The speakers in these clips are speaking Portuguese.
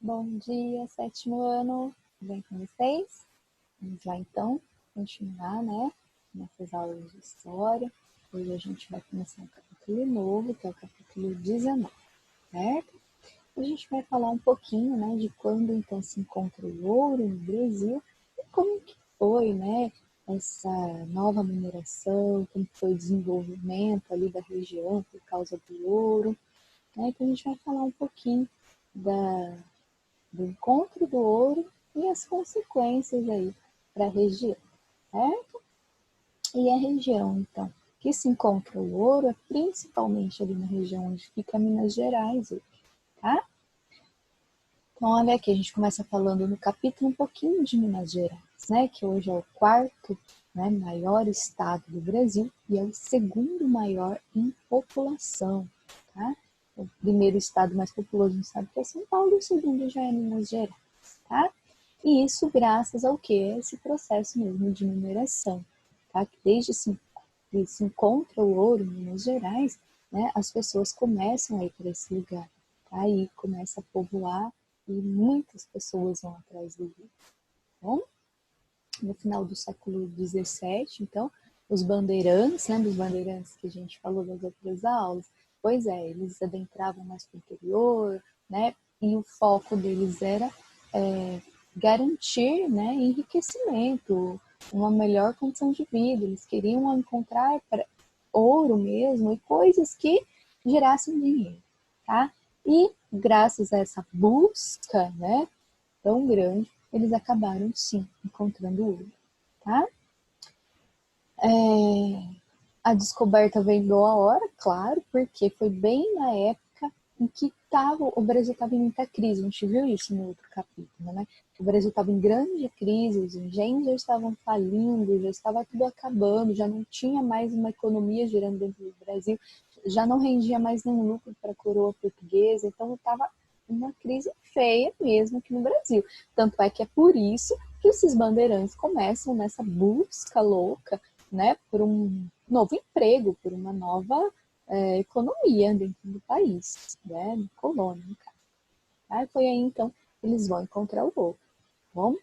Bom dia, sétimo ano, tudo bem com vocês? Vamos lá então, continuar, né, nossas aulas de história. Hoje a gente vai começar um capítulo novo, que é o capítulo 19, certo? A gente vai falar um pouquinho, né, de quando então se encontra o ouro no Brasil e como que foi, né, essa nova mineração, como foi o desenvolvimento ali da região por causa do ouro, né? Então a gente vai falar um pouquinho do encontro do ouro e as consequências aí para a região, certo? E a região, então, que se encontra o ouro é principalmente ali na região onde fica Minas Gerais hoje, tá? Então, olha aqui, a gente começa falando no capítulo um pouquinho de Minas Gerais, né? Que hoje é o quarto, né, maior estado do Brasil e é o segundo maior em população, tá? O primeiro estado mais populoso no estado que é São Paulo e o segundo já é Minas Gerais, tá? E isso graças ao que? Esse processo mesmo de mineração, tá? Que desde que se encontra o ouro em Minas Gerais, né, as pessoas começam a ir para esse lugar, tá? E começa a povoar e muitas pessoas vão atrás do ouro. Bom, no final do século XVII, então, os bandeirantes, né, dos bandeirantes que a gente falou das outras aulas, pois é, eles adentravam mais para o interior, né, e o foco deles era garantir, né, enriquecimento, uma melhor condição de vida. Eles queriam encontrar ouro mesmo e coisas que gerassem dinheiro, tá? E graças a essa busca, né, tão grande, eles acabaram sim encontrando ouro, tá? A descoberta veio boa hora, claro, porque foi bem na época em que o Brasil estava em muita crise. A gente viu isso no outro capítulo, né? O Brasil estava em grande crise, os engenhos já estavam falindo, já estava tudo acabando, já não tinha mais uma economia girando dentro do Brasil, já não rendia mais nenhum lucro para a coroa portuguesa, então estava uma crise feia mesmo aqui no Brasil. Tanto é que é por isso que esses bandeirantes começam nessa busca louca, né, por um novo emprego, por uma nova economia dentro do país, né, colônia, no caso. Aí foi aí, então, eles vão encontrar o ouro. Bom,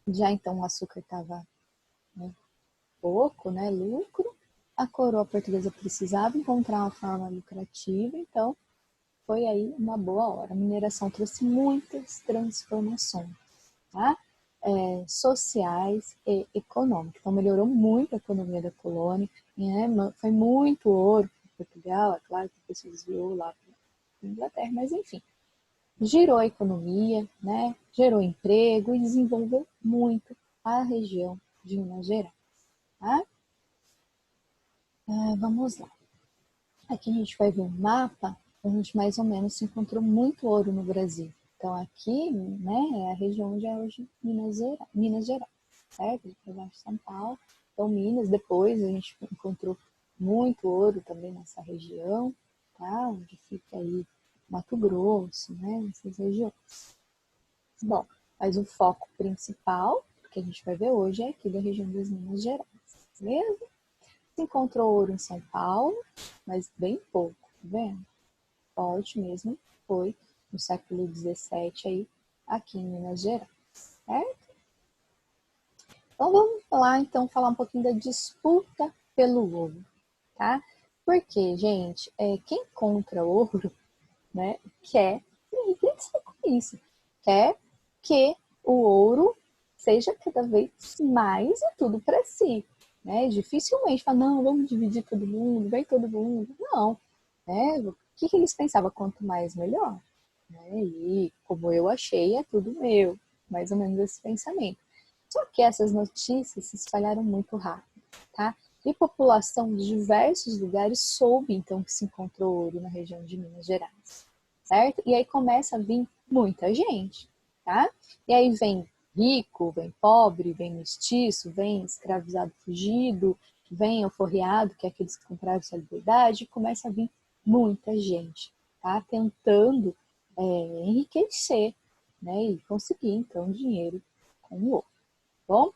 já então o açúcar estava, né, pouco, né, lucro, a coroa portuguesa precisava encontrar uma forma lucrativa, então foi aí uma boa hora. A mineração trouxe muitas transformações, tá? Sociais e econômicas. Então, melhorou muito a economia da colônia, né? Foi muito ouro para Portugal, é claro que depois se desviou lá para a Inglaterra, mas enfim, girou a economia, né? Gerou emprego e desenvolveu muito a região de Minas Gerais. Tá? Vamos lá. Aqui a gente vai ver um mapa onde mais ou menos se encontrou muito ouro no Brasil. Então aqui, né, é a região onde é hoje Minas Gerais, certo? Para baixo de São Paulo. Então Minas, depois a gente encontrou muito ouro também nessa região, tá? Onde fica aí Mato Grosso, né? Essas regiões. Bom, mas o foco principal que a gente vai ver hoje é aqui da região das Minas Gerais, beleza? Se encontrou ouro em São Paulo, mas bem pouco, tá vendo? Forte mesmo foi no século XVII aí, aqui em Minas Gerais, certo? Então vamos falar um pouquinho da disputa pelo ouro, tá? Porque, gente, quem encontra ouro, né, quer enriquecer com isso, quer que o ouro seja cada vez mais e tudo para si, né? Dificilmente fala, não, vamos dividir todo mundo, vem todo mundo. Não, né? O que eles pensavam? Quanto mais, melhor. Né? E como eu achei, é tudo meu. Mais ou menos esse pensamento. Só que essas notícias se espalharam muito rápido, tá? E população de diversos lugares soube, então, que se encontrou ouro na região de Minas Gerais, certo? E aí começa a vir muita gente, tá? E aí vem rico, vem pobre, vem mestiço, vem escravizado fugido, vem alforriado, que é aqueles que compraram sua liberdade, e começa a vir muita gente, tá? Tentando enriquecer, né? E conseguir, então, dinheiro com o ouro. Bom,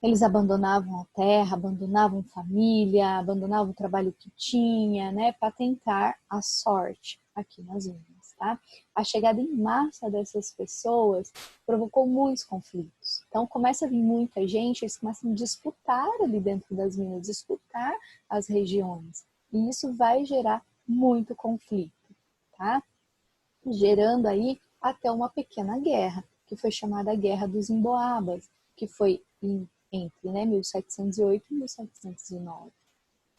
eles abandonavam a terra, abandonavam família, abandonavam o trabalho que tinha, né, para tentar a sorte aqui nas Minas, tá? A chegada em massa dessas pessoas provocou muitos conflitos. Então, começa a vir muita gente, eles começam a disputar ali dentro das minas, disputar as regiões. E isso vai gerar muito conflito, tá? Gerando aí até uma pequena guerra, que foi chamada Guerra dos Emboabas, que foi entre 1708 e 1709,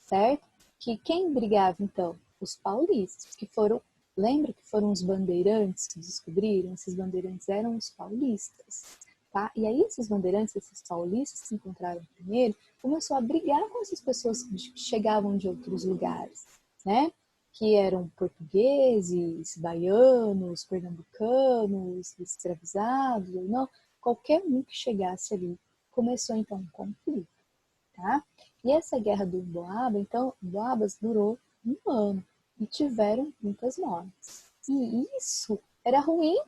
certo? Que quem brigava, então? Os paulistas, que foram, lembra que foram os bandeirantes que descobriram? Esses bandeirantes eram os paulistas, tá? E aí esses bandeirantes, esses paulistas que se encontraram primeiro, começou a brigar com essas pessoas que chegavam de outros lugares, né? Que eram portugueses, baianos, pernambucanos, escravizados ou não, qualquer um que chegasse ali. Começou então um conflito, tá? E essa guerra do Emboaba, então, Emboabas durou um ano e tiveram muitas mortes. E isso era ruim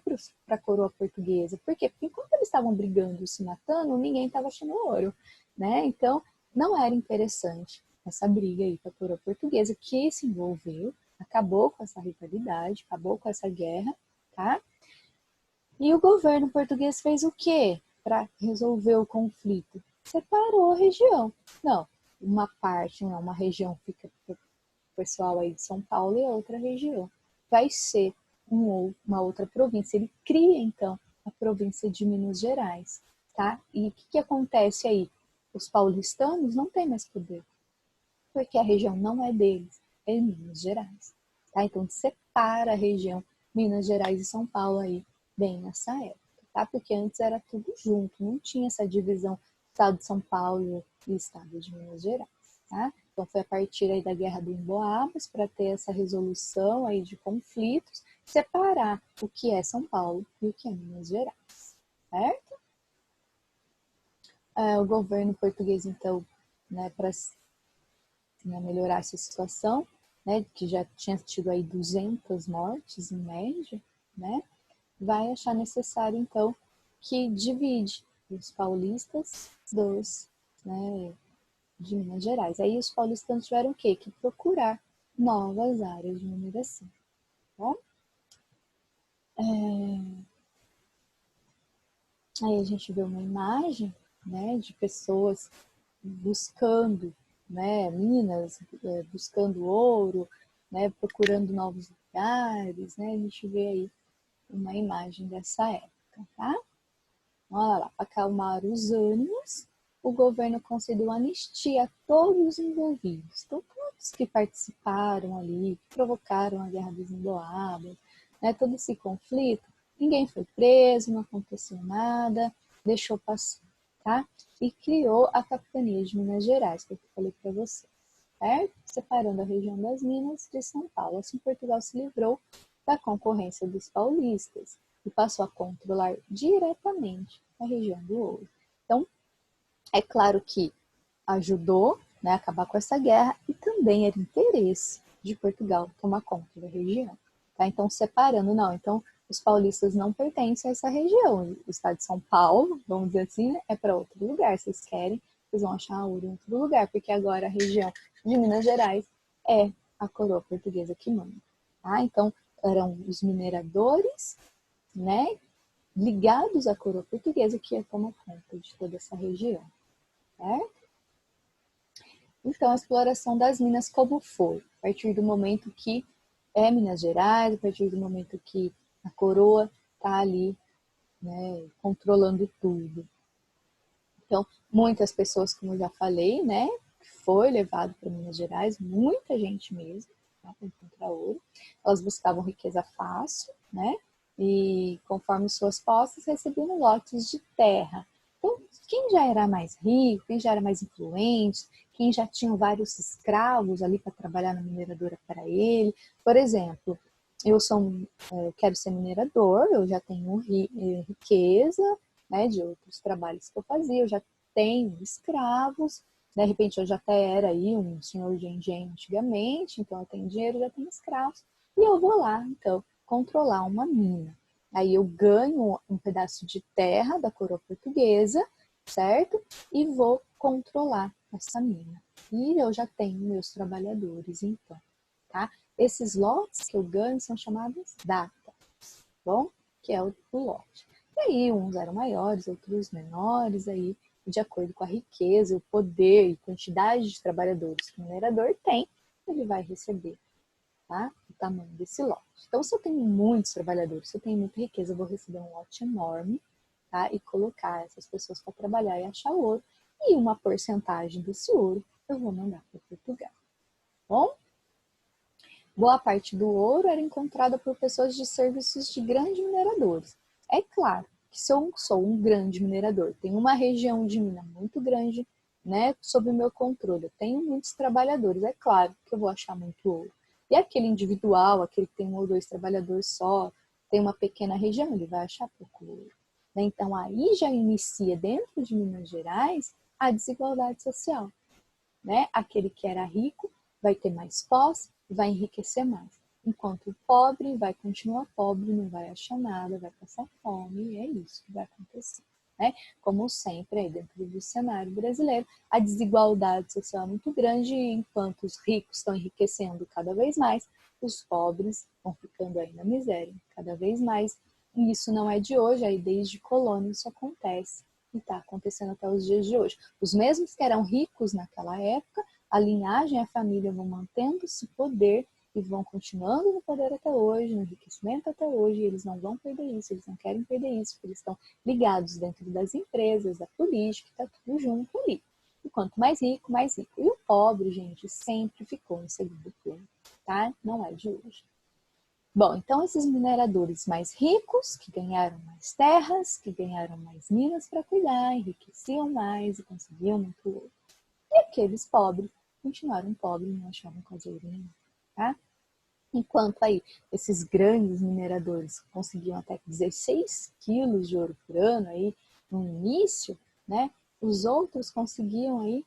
para a coroa portuguesa. Por quê? Porque enquanto eles estavam brigando, se matando, ninguém estava achando ouro, né? Então, não era interessante essa briga aí para a coroa portuguesa, que se envolveu, acabou com essa rivalidade, acabou com essa guerra, tá? E o governo português fez o quê para resolver o conflito? Separou a região. Não, uma parte, uma região fica para o pessoal aí de São Paulo e a outra região vai ser uma outra província. Ele cria, então, a província de Minas Gerais, tá? E o que acontece aí? Os paulistanos não têm mais poder, porque a região não é deles, é Minas Gerais, tá? Então, separa a região Minas Gerais e São Paulo aí, bem nessa época, tá? Porque antes era tudo junto, não tinha essa divisão Estado de São Paulo e Estado de Minas Gerais, tá? Então, foi a partir aí da Guerra do Emboabas para ter essa resolução aí de conflitos, separar o que é São Paulo e o que é Minas Gerais, certo? O governo português, então, né, para melhorar essa situação, né, que já tinha tido aí 200 mortes em média, né, vai achar necessário, então, que divide os paulistas dos, né, de Minas Gerais. Aí os paulistanos tiveram o quê? Que procurar novas áreas de mineração. Tá? Aí a gente vê uma imagem, né, de pessoas buscando, né, minas, buscando ouro, né, procurando novos lugares, né, a gente vê aí uma imagem dessa época, tá? Olha lá, para acalmar os ânimos, o governo concedeu anistia a todos os envolvidos. Então, todos que participaram ali, que provocaram a Guerra dos Emboabas, né, todo esse conflito, ninguém foi preso, não aconteceu nada, deixou passar, tá? E criou a capitania de Minas Gerais, que eu falei para você, certo? Separando a região das Minas de São Paulo. Assim, Portugal se livrou da concorrência dos paulistas e passou a controlar diretamente a região do ouro. Então, é claro que ajudou, né, a acabar com essa guerra e também era interesse de Portugal tomar conta da região. Tá? Então, separando, não. Então, os paulistas não pertencem a essa região. O estado de São Paulo, vamos dizer assim, é para outro lugar. Vocês querem, vocês vão achar ouro em outro lugar, porque agora a região de Minas Gerais é a coroa portuguesa que manda. Tá? Então, eram os mineradores, né, ligados à coroa portuguesa que ia tomar conta de toda essa região, certo? Então, a exploração das minas como foi? A partir do momento que é Minas Gerais, a partir do momento que a coroa está ali, né, controlando tudo. Então, muitas pessoas, como eu já falei, né, foi levado para Minas Gerais, muita gente mesmo, tá, para encontrar ouro. Elas buscavam riqueza fácil, né, e conforme suas posses, recebiam lotes de terra. Então, quem já era mais rico, quem já era mais influente, quem já tinha vários escravos ali para trabalhar na mineradora para ele. Por exemplo, eu quero ser minerador, eu já tenho riqueza, né, de outros trabalhos que eu fazia, eu já tenho escravos, de repente eu já até era aí um senhor de engenho antigamente, então eu tenho dinheiro, já tenho escravos, e eu vou lá, então, controlar uma mina. Aí eu ganho um pedaço de terra da coroa portuguesa, certo? E vou controlar essa mina. E eu já tenho meus trabalhadores, então, tá? Esses lotes que eu ganho são chamados datas. bom? Que é o lote. E aí, uns eram maiores, outros menores, aí, de acordo com a riqueza, o poder e quantidade de trabalhadores que o minerador tem, ele vai receber, tá? O tamanho desse lote. Então, se eu tenho muitos trabalhadores, se eu tenho muita riqueza, eu vou receber um lote enorme, tá? E colocar essas pessoas para trabalhar e achar ouro. E uma porcentagem desse ouro eu vou mandar para Portugal. Bom? Boa parte do ouro era encontrada por pessoas de serviços de grandes mineradores. É claro que se eu sou um grande minerador, tenho uma região de mina muito grande, né, sob o meu controle, eu tenho muitos trabalhadores, é claro que eu vou achar muito ouro. E aquele individual, aquele que tem um ou dois trabalhadores só, tem uma pequena região, ele vai achar pouco ouro. Então aí já inicia dentro de Minas Gerais a desigualdade social, né? Aquele que era rico vai ter mais posse, vai enriquecer mais. Enquanto o pobre vai continuar pobre, não vai achar nada, vai passar fome, e é isso que vai acontecer. Né? Como sempre, aí dentro do cenário brasileiro, a desigualdade social é muito grande, e enquanto os ricos estão enriquecendo cada vez mais, os pobres vão ficando aí na miséria cada vez mais. E isso não é de hoje, aí desde colônia isso acontece e está acontecendo até os dias de hoje. Os mesmos que eram ricos naquela época, a linhagem e a família vão mantendo esse poder e vão continuando no poder até hoje, no enriquecimento até hoje, e eles não vão perder isso, eles não querem perder isso, porque eles estão ligados dentro das empresas, da política, está tudo junto ali. E quanto mais rico, mais rico. E o pobre, gente, sempre ficou em segundo plano, tá? Não é de hoje. Bom, então esses mineradores mais ricos, que ganharam mais terras, que ganharam mais minas para cuidar, enriqueciam mais e conseguiam muito ouro. E aqueles pobres continuaram pobres e não achavam quase ouro nenhum, tá? Enquanto aí esses grandes mineradores conseguiam até 16 quilos de ouro por ano aí no início, né? Os outros conseguiam aí,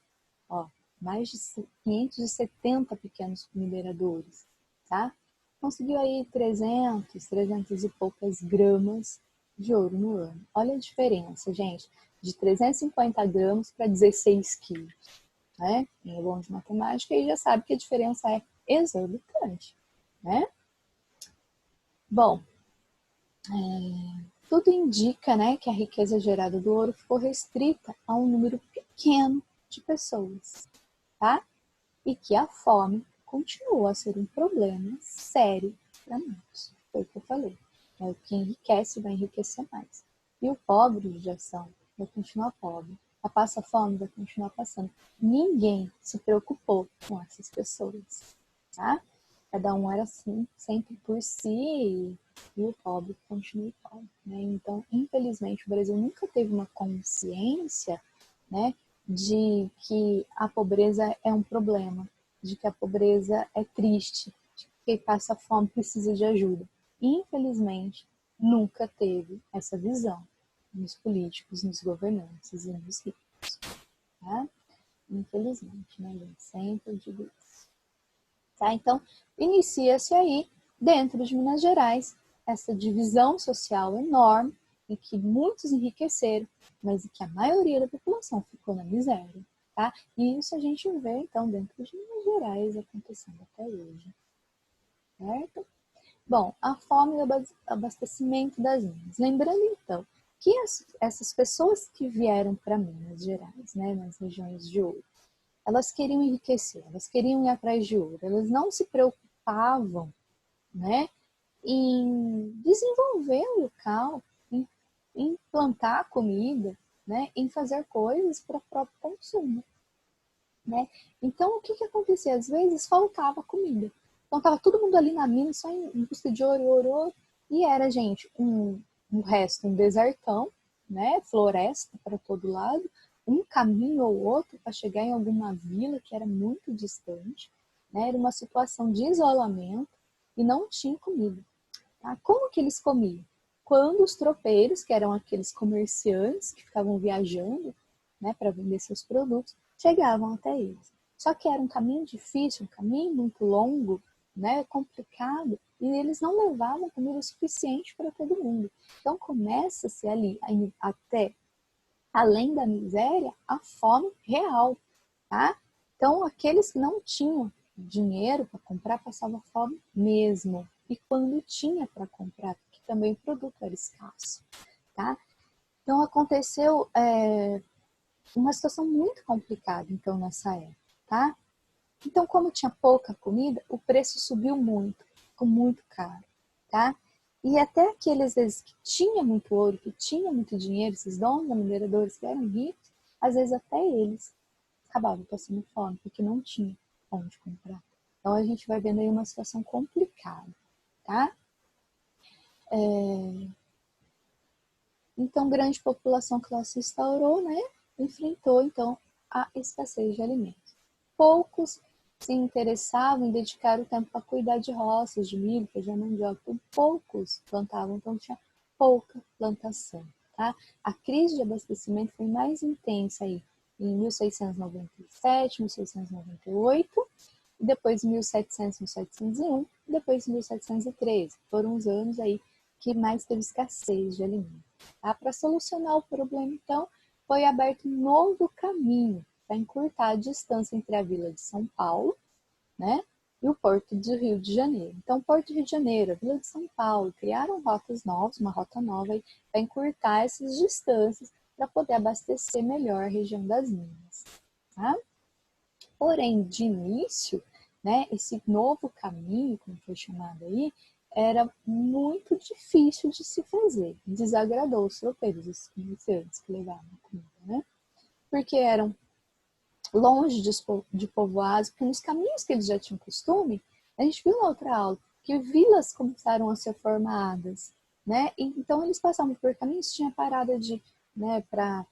ó, mais de 570 pequenos mineradores, tá? Conseguiu aí 300 e poucas gramas de ouro no ano. Olha a diferença, gente, de 350 gramas para 16 quilos, né? Quem é bom de matemática aí já sabe que a diferença é exorbitante, né? Bom, tudo indica, né, que a riqueza gerada do ouro ficou restrita a um número pequeno de pessoas, tá? E que a fome continua a ser um problema sério para muitos. Foi o que eu falei. É o que enriquece vai enriquecer mais. E o pobre de ação vai continuar pobre. A passa fome vai continuar passando. Ninguém se preocupou com essas pessoas, tá? Cada um era assim, sempre por si, e o pobre continua pobre, né? Então, infelizmente, o Brasil nunca teve uma consciência, né, de que a pobreza é um problema, de que a pobreza é triste, de que quem passa fome precisa de ajuda. Infelizmente, nunca teve essa visão nos políticos, nos governantes e nos ricos, tá? Infelizmente, né, gente? Sempre digo isso. Tá? Então, inicia-se aí, dentro de Minas Gerais, essa divisão social enorme, em que muitos enriqueceram, mas em que a maioria da população ficou na miséria. Tá? E isso a gente vê, então, dentro de Minas Gerais acontecendo até hoje. Certo? Bom, a fome e o abastecimento das minas. Lembrando, então, que essas pessoas que vieram para Minas Gerais, né, nas regiões de ouro, elas queriam enriquecer, elas queriam ir atrás de ouro, elas não se preocupavam, né, em desenvolver o local, em plantar comida, né, em fazer coisas para o próprio consumo, né? Então, o que acontecia? Às vezes faltava comida. Então, estava todo mundo ali na mina, só em busca de ouro, ouro, ouro, e era, gente, um resto, um desertão, né, floresta para todo lado, um caminho ou outro para chegar em alguma vila que era muito distante, né? Era uma situação de isolamento e não tinha comida. Tá? Como que eles comiam? Quando os tropeiros, que eram aqueles comerciantes que ficavam viajando, né, para vender seus produtos, chegavam até eles. Só que era um caminho difícil, um caminho muito longo, né, complicado, e eles não levavam comida suficiente para todo mundo. Então começa-se ali, até além da miséria, a fome real, tá? Então aqueles que não tinham dinheiro para comprar passavam fome mesmo. E quando tinha para comprar, porque também o produto era escasso, tá? Então aconteceu uma situação muito complicada, então, nessa época, tá? Então, como tinha pouca comida, o preço subiu muito, ficou muito caro, tá? E até aqueles, às vezes, que tinha muito ouro, que tinha muito dinheiro, esses donos mineradores que eram ricos, às vezes até eles acabavam passando fome, porque não tinha onde comprar. Então, a gente vai vendo aí uma situação complicada, tá? Então, grande população que lá se instaurou, né? Enfrentou, então, a escassez de alimentos. Poucos se interessavam em dedicar o tempo para cuidar de roças, de milho, feijão, mandioca. Então, poucos plantavam, então tinha pouca plantação, tá? A crise de abastecimento foi mais intensa aí em 1697, 1698, e depois 1700, 1701, e depois 1713. Foram os anos aí que mais teve escassez de alimentos. Tá? Para solucionar o problema, então, foi aberto um novo caminho para encurtar a distância entre a vila de São Paulo, né, e o porto do Rio de Janeiro. Então, Porto do Rio de Janeiro, a vila de São Paulo, criaram rotas novas, uma rota nova para encurtar essas distâncias para poder abastecer melhor a região das minas. Tá? Porém, de início, né, esse novo caminho, como foi chamado aí, era muito difícil de se fazer. Desagradou os tropeiros, os comerciantes que levavam a comida, né? Porque eram longe de povoados, porque nos caminhos que eles já tinham costume, a gente viu na outra aula que vilas começaram a ser formadas, né? E, então eles passavam por caminhos, tinha parada de, né, para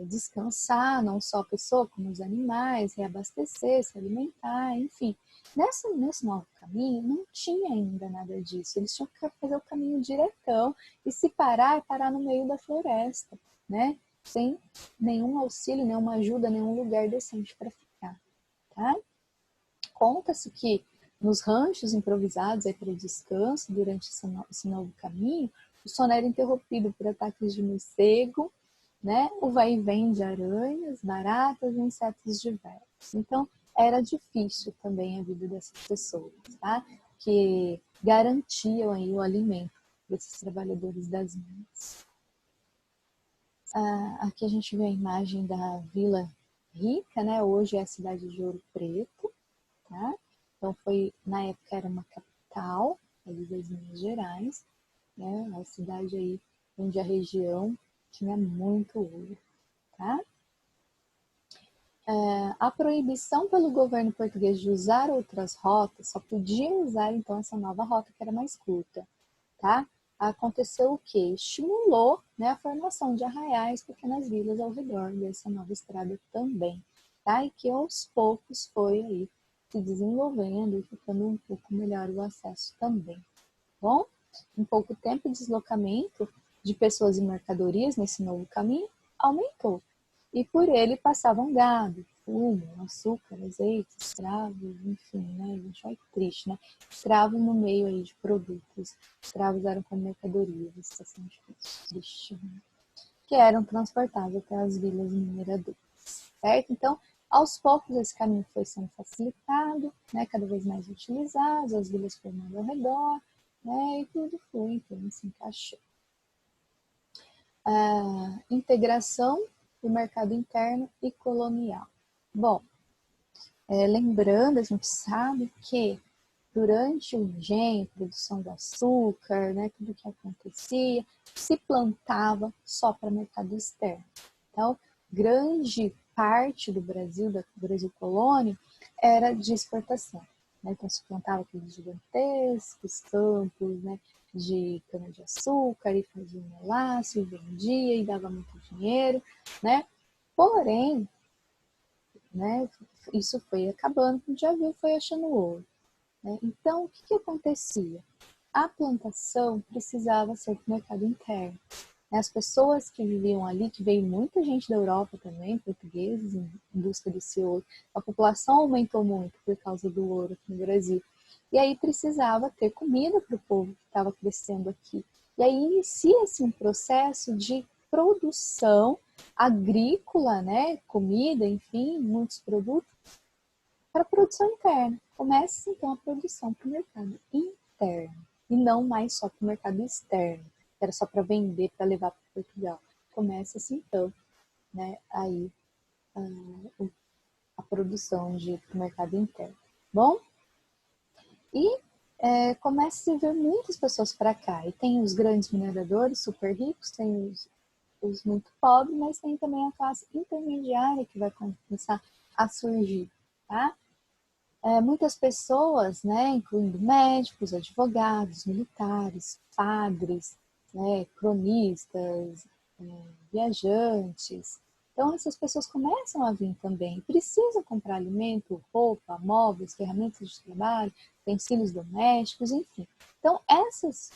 descansar, não só a pessoa, como os animais, reabastecer, se alimentar, enfim. Nesse novo caminho, não tinha ainda nada disso. Eles tinham que fazer o caminho diretão e se parar, parar no meio da floresta, né? Sem nenhum auxílio, nenhuma ajuda, nenhum lugar decente para ficar, tá? Conta-se que nos ranchos improvisados para descanso, durante esse novo caminho, o sono era interrompido por ataques de morcego, né? O vai e vem de aranhas, baratas e insetos diversos. Então, era difícil também a vida dessas pessoas, tá? Que garantiam aí o alimento desses trabalhadores das minas. Aqui a gente vê a imagem da Vila Rica, né? Hoje é a cidade de Ouro Preto, tá? Então foi, na época era uma capital ali das Minas Gerais, né? Uma cidade aí onde a região tinha muito ouro, tá? A proibição pelo governo português de usar outras rotas, só podia usar então essa nova rota que era mais curta, tá? Aconteceu o que? Estimulou, né, a formação de arraiais, pequenas vilas ao redor dessa nova estrada também, tá? E que aos poucos foi aí se desenvolvendo e ficando um pouco melhor o acesso também. Bom, em pouco tempo o deslocamento de pessoas e mercadorias nesse novo caminho aumentou. E por ele passavam gado, fumo, açúcar, azeite, escravos, enfim, né? A gente vai triste, né? Escravos no meio aí de produtos. Escravos eram como mercadorias, estação triste, né? Que eram transportados até as vilas mineradoras, certo? Então, aos poucos esse caminho foi sendo facilitado, né? Cada vez mais utilizado, as vilas formando ao redor, né? E tudo foi, então, se encaixou. Integração do mercado interno e colonial. Bom, lembrando, a gente sabe que durante o engenho, produção de açúcar, né, tudo que acontecia, se plantava só para mercado externo. Então, grande parte do Brasil colônia, era de exportação. Né? Então, se plantava aqueles gigantescos campos, né, de cana-de-açúcar, e fazia um melaço, e vendia, e dava muito dinheiro, né? Porém, né, isso foi acabando, quando já viu, foi achando ouro. Né? Então, o que acontecia? A plantação precisava ser para o mercado interno. As pessoas que viviam ali, que veio muita gente da Europa também, portugueses, em busca desse ouro, a população aumentou muito por causa do ouro aqui no Brasil. E aí precisava ter comida para o povo que estava crescendo aqui. E aí inicia-se um processo de produção agrícola, né? Comida, enfim, muitos produtos, para a produção interna. Começa então a produção para o mercado interno, e não mais só para o mercado externo, que era só para vender, para levar para Portugal. Começa-se então, né, aí a produção de mercado interno. Bom, e começa a ver muitas pessoas para cá. E tem os grandes mineradores super ricos, tem os muito pobres, mas tem também a classe intermediária que vai começar a surgir, tá? Muitas pessoas, né, incluindo médicos, advogados, militares, padres, né, cronistas, viajantes. Então, essas pessoas começam a vir também. Precisam comprar alimento, roupa, móveis, ferramentas de trabalho, utensílios domésticos, enfim. Então, essas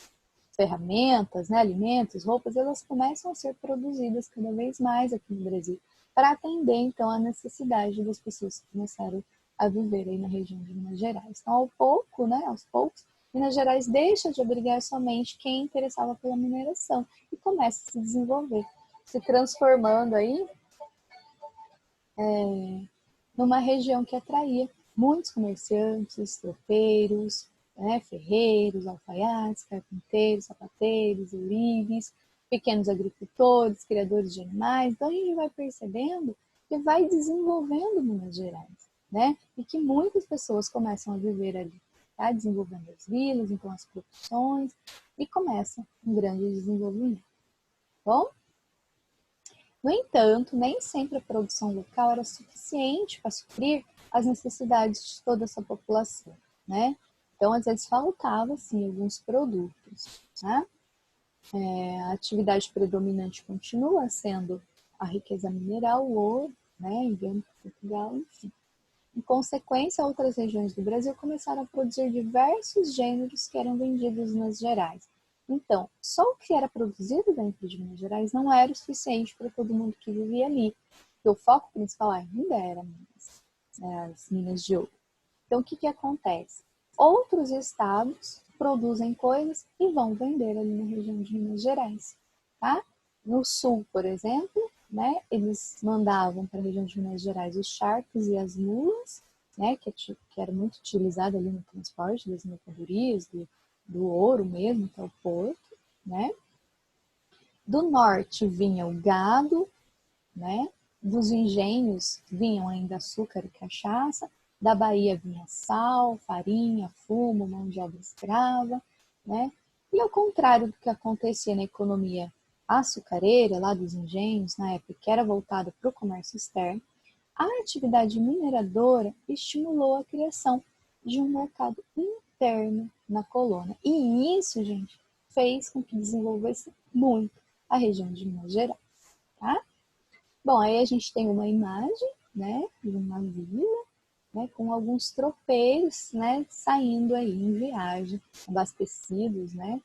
ferramentas, né, alimentos, roupas, elas começam a ser produzidas cada vez mais aqui no Brasil para atender, então, a necessidade das pessoas que começaram a viver aí na região de Minas Gerais. Então, aos poucos, Minas Gerais deixa de abrigar somente quem interessava pela mineração e começa a se desenvolver, se transformando aí numa região que atraía muitos comerciantes, tropeiros, né, ferreiros, alfaiates, carpinteiros, sapateiros, olives, pequenos agricultores, criadores de animais. Então a gente vai percebendo que vai desenvolvendo Minas Gerais, né? E que muitas pessoas começam a viver ali, tá? Desenvolvendo as vilas, então as profissões, e começa um grande desenvolvimento. Bom? No entanto, nem sempre a produção local era suficiente para suprir as necessidades de toda essa população, né? Então, às vezes faltava, sim, alguns produtos, né? A atividade predominante continua sendo a riqueza mineral, o ouro, né? Enviando para Portugal, enfim. Em consequência, outras regiões do Brasil começaram a produzir diversos gêneros que eram vendidos nas Gerais. Então, só o que era produzido dentro de Minas Gerais não era o suficiente para todo mundo que vivia ali, porque o foco principal ainda era Minas, né, as minas de ouro. Então, o que acontece? Outros estados produzem coisas e vão vender ali na região de Minas Gerais, tá? No sul, por exemplo, né, eles mandavam para a região de Minas Gerais os charcos e as mulas, né, que era muito utilizado ali no transporte das mercadorias, do ouro mesmo, que é o porto, né? Do norte vinha o gado, né? Dos engenhos vinham ainda açúcar e cachaça, da Bahia vinha sal, farinha, fumo, mão de obra escrava, né? E ao contrário do que acontecia na economia açucareira, lá dos engenhos, na época que era voltada para o comércio externo, a atividade mineradora estimulou a criação de um mercado interno na colônia. E isso, gente, fez com que desenvolvesse muito a região de Minas Gerais, tá? Bom, aí a gente tem uma imagem, né, de uma vila, né, com alguns tropeiros, né, saindo aí em viagem, abastecidos, né,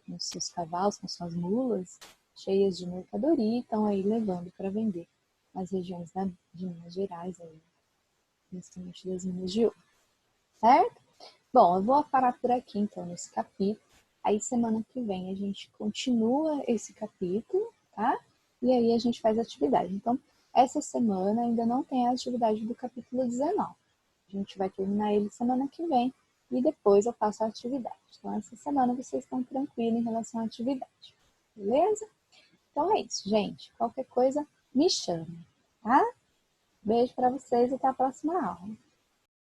com seus cavalos, com suas mulas, cheias de mercadoria, estão aí levando para vender nas regiões de Minas Gerais, aí, principalmente das Minas de Ouro, certo? Bom, eu vou parar por aqui, então, nesse capítulo. Aí, semana que vem, a gente continua esse capítulo, tá? E aí a gente faz a atividade. Então, essa semana ainda não tem a atividade do capítulo 19. A gente vai terminar ele semana que vem e depois eu passo a atividade. Então, essa semana vocês estão tranquilos em relação à atividade. Beleza? Então é isso, gente. Qualquer coisa, me chame, tá? Beijo para vocês e até a próxima aula.